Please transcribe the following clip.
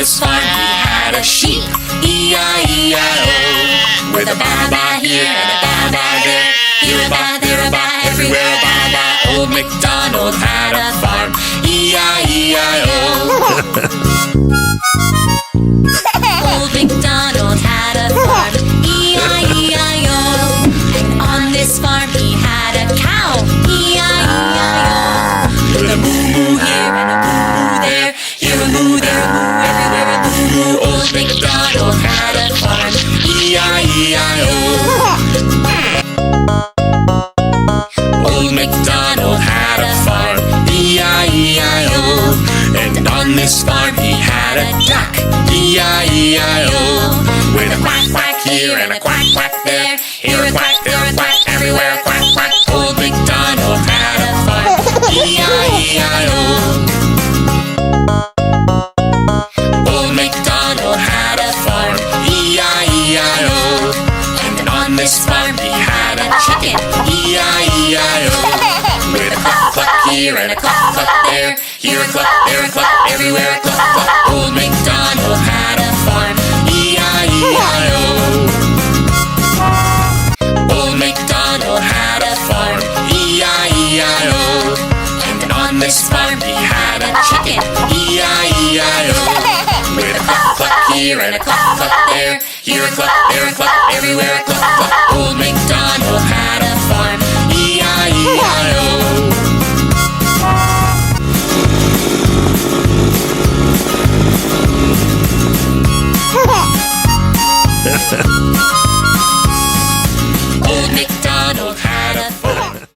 this farm he had a sheep, E-I-E-I-O. With a Baa Baa here and a Baa Baa there, here a Baa, there a Baa, everywhere a Baa Baa. Old Macdonald had a farm, E-I-E-I-O. Old Macdonald had a farm, E-I-E-I-O. And on this farm he had a cow, E-I-E-I-O. With a moo-moo here and a moo-moo there, here a moo, there a moo, everywhere a moo-moo. Old Macdonald had a farm, E-I-E-I-O. Old Macdonald had a farm, E-I-E-I-O. And on this farm he had a duck, E-I-E-I-O. With a quack quack here and a quack quack there, here a quack, there a quack, everywhere a quack quack. Old Macdonald had a farm, E-I-E-I-O. Old Macdonald had a farm, E-I-E-I-O. And on this farm he had a chicken, E-I-E-I-O. With a cluck cluck here and a cluck cluck there, here a cluck, there a cluck, everywhere a cluck cluck. Old Macdonald had a farm, E-I-E-I-O. Old Macdonald had a farm, E-I-E-I-O. And on this farm he had a chicken, E-I-E-I-O. With a cluck cluck here and a cluck cluck there, here a cluck, there a cluck, everywhere a cluck cluck. Old Macdonald had a farm, E-I-E-I-O.